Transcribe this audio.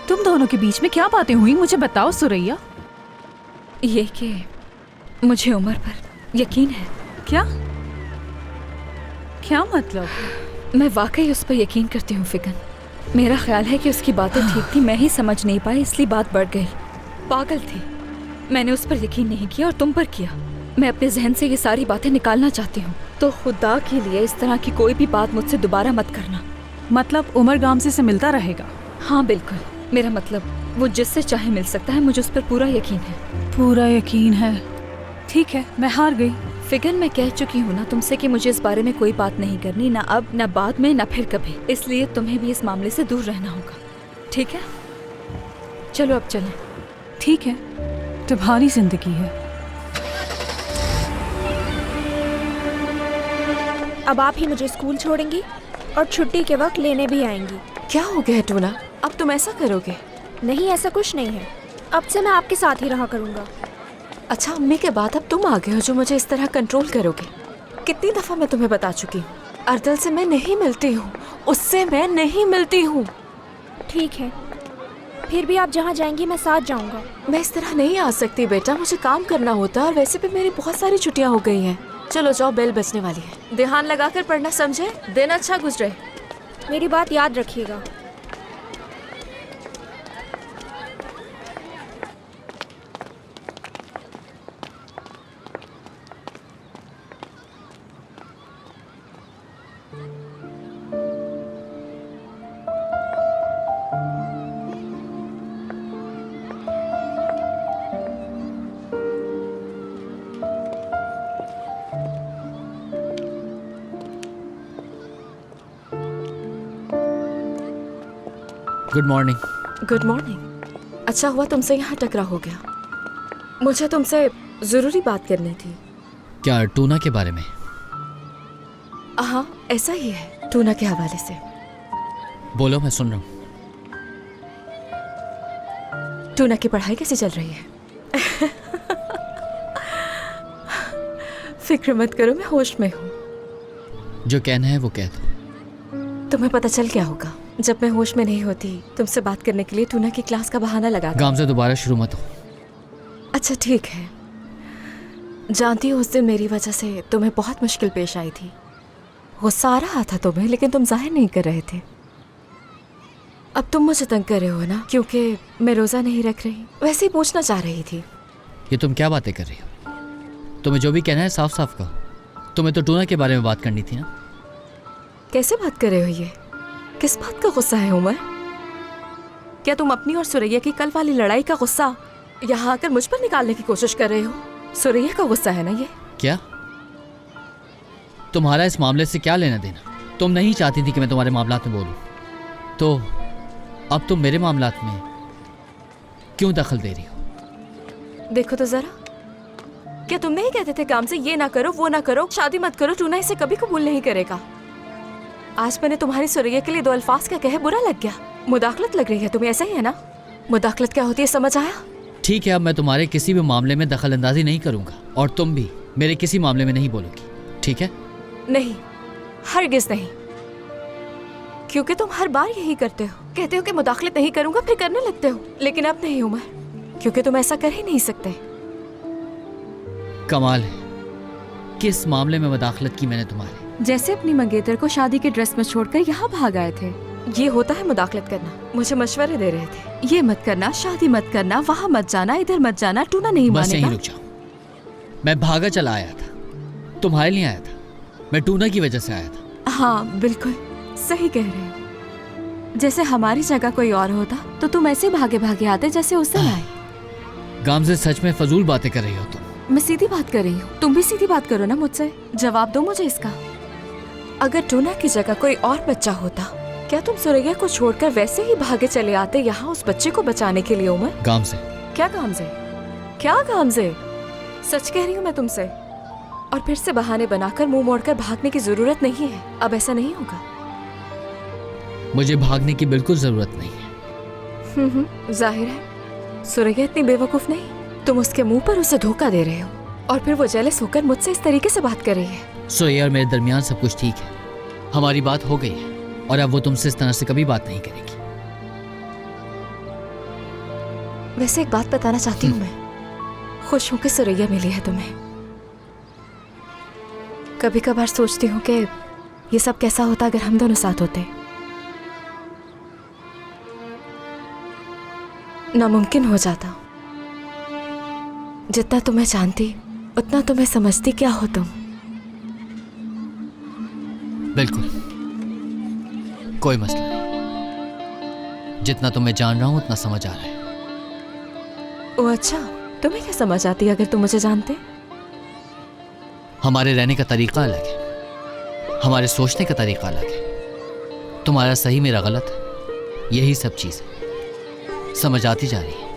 तुम दोनों के बीच में क्या बातें हुई, मुझे बताओ सुरैया। ये कि मुझे उमर पर यकीन है। क्या क्या मतलब? मैं वाकई उस पर यकीन करती हूँ फिगन। मेरा ख्याल है कि उसकी बातें ठीक थी, मैं ही समझ नहीं पाई, इसलिए बात बढ़ गई। पागल थी, मैंने उस पर यकीन नहीं किया और तुम पर किया। मैं अपने जहन से ये सारी बातें निकालना चाहती हूँ, तो खुदा के लिए इस तरह की कोई भी बात मुझसे दोबारा मत करना। मतलब उमर गामजे से मिलता रहेगा? हाँ बिल्कुल, मेरा मतलब वो जिससे चाहे मिल सकता है, मुझे उस पर पूरा यकीन है। पूरा यकीन है? ठीक है, मैं हार गई। फिगन, मैं कह चुकी हूँ ना तुमसे कि मुझे इस बारे में कोई बात नहीं करनी, ना अब ना बाद में ना फिर कभी। इसलिए तुम्हें भी इस मामले से दूर रहना होगा, ठीक है? चलो अब चलें। ठीक है, तुम्हारी जिंदगी है। अब आप ही मुझे स्कूल छोड़ेंगी और छुट्टी के वक्त लेने भी आएंगी। क्या हो गया टूना, अब तुम ऐसा करोगे? नहीं, ऐसा कुछ नहीं है। अब से मैं आपके साथ ही रहा करूँगा। अच्छा, अम्मी के बाद अब तुम आ गए हो जो मुझे इस तरह कंट्रोल करोगे। कितनी दफ़ा मैं तुम्हें बता चुकी हूँ, अर्दल से मैं नहीं मिलती हूँ, उससे मैं नहीं मिलती हूँ। ठीक है, फिर भी आप जहाँ जाएंगी मैं साथ जाऊँगा। मैं इस तरह नहीं आ सकती बेटा, मुझे काम करना होता है और वैसे भी मेरी बहुत सारी छुट्टियाँ हो गई हैं। चलो जाओ, बेल बजने वाली है। ध्यान लगाकर पढ़ना, समझे? दिन अच्छा गुजरे। मेरी बात याद रखिएगा। Good morning. Good morning. अच्छा हुआ तुमसे यहाँ टकरा हो गया, मुझे तुमसे ज़रूरी बात करनी थी। क्या टूना के बारे में? हाँ, ऐसा ही है, टूना के हवाले से। बोलो, मैं सुन रहा हूँ। टूना की पढ़ाई कैसी चल रही है? फिक्र मत करो, मैं होश में हूँ। जो कहना है वो कह दो। तुम्हें पता चल क्या होगा जब मैं होश में नहीं होती? तुमसे बात करने के लिए टूना की क्लास का बहाना लगा। गामजे दोबारा शुरू मत हो। अच्छा ठीक है, जानती हो उस दिन मेरी वजह से तुम्हें बहुत मुश्किल पेश आई थी। गुस्सा आ रहा था तुम्हें, लेकिन तुम जाहिर नहीं कर रहे थे। अब तुम मुझे तंग कर रहे हो ना, क्योंकि मैं रोज़ा नहीं रख रही। वैसे ही पूछना चाह रही थी। ये तुम क्या बातें कर रही हो? तुम्हें जो भी कहना है साफ साफ कहो। तुम्हें तो टूना के बारे में बात करनी थी ना। कैसे बात कर रहे हो? ये किस बात का गुस्सा है उमर? क्या तुम अपनी और सुरैया की कल वाली लड़ाई का गुस्सा यहाँ आकर मुझ पर निकालने की कोशिश कर रहे हो? सुरैया का गुस्सा है ना ये? क्या तुम्हारा इस मामले से क्या लेना देना? तुम नहीं चाहती थी कि मैं तुम्हारे मामलात में बोलूं, तो अब तुम मेरे मामलात में क्यों दखल दे रही हो? देखो तो जरा, क्या तुम नहीं कहते थे काम से ये ना करो, वो ना करो, शादी मत करो, टूना इसे कभी कबूल नहीं करेगा। आज मैंने तुम्हारी सुरैया के लिए दो अल्फाज क्या कहे, बुरा लग गया। मुदाखलत लग रही है तुम्हें, ऐसा ही है ना? मुदाखलत क्या होती है समझ आया? ठीक है, अब मैं तुम्हारे किसी भी मामले में दखल अंदाजी नहीं करूंगा और तुम भी मेरे किसी मामले में नहीं बोलोगी, ठीक है? नहीं, हरगिज नहीं, क्योंकि तुम हर बार यही करते हो। कहते हो कि मुदाखलत नहीं करूंगा, फिर करने लगते हो। लेकिन अब नहीं उमर, क्योंकि तुम ऐसा कर ही नहीं सकते। कमाल है, किस मामले में मुदाखलत की मैंने तुम्हारे? जैसे अपनी मंगेतर को शादी के ड्रेस में छोड़कर यहाँ भाग आए थे। ये होता है मुदाखलत करना। मुझे मशवरे दे रहे थे, ये मत करना, शादी मत करना, वहाँ मत जाना, इधर मत जाना। टूना नहीं बस मानेगा। यहीं रुक जाओ। मैं भागा चला आया था, तुम्हारे लिए आया था, मैं टूना की वजह से आया था। हाँ बिल्कुल सही कह रहे हो। जैसे हमारी जगह कोई और होता तो तुम ऐसे भागे भागे आते जैसे उस दिन आए। गामजे, सच में फजूल बातें कर रही हो तुम। मैं सीधी बात कर रही हूँ, तुम भी सीधी बात करो ना मुझसे। जवाब दो मुझे इसका। अगर टूना की जगह कोई और बच्चा होता, क्या तुम सुरैया को छोड़कर वैसे ही भागे चले आते यहाँ उस बच्चे को बचाने के लिए उमर? गामजे, क्या गामजे? क्या गामजे? सच कह रही हूँ मैं तुमसे। और फिर से बहाने बनाकर मुंह मोड़कर भागने की जरूरत नहीं है। अब ऐसा नहीं होगा। मुझे भागने की बिल्कुल ज़रूरत नहीं है। जाहिर है सुरैया इतनी बेवकूफ़ नहीं। तुम उसके मुंह पर उसे धोखा दे रहे हो और फिर वो जेलस होकर मुझसे इस तरीके से बात कर रही है। सुरैया और मेरे दरमियान सब कुछ ठीक है, हमारी बात हो गई है और अब वो तुमसे इस तरह से कभी बात नहीं करेगी। वैसे एक बात बताना चाहती हूँ मैं, खुश हूँ कि सुरैया मिली है तुम्हें। कभी कभार सोचती हूँ कि ये सब कैसा होता अगर हम दोनों साथ होते। नामुमकिन हो जाता। जितना तुम्हें जानती उतना तुम्हें समझती क्या हो तुम। बिल्कुल, कोई मसला नहीं। जितना तुम्हें जान रहा हूं उतना समझ आ रहा है। ओ अच्छा, तुम्हें क्या समझ आती अगर तुम मुझे जानते? हमारे रहने का तरीका अलग है, हमारे सोचने का तरीका अलग है। तुम्हारा सही मेरा गलत, यही सब चीज़ समझ आती जा रही है।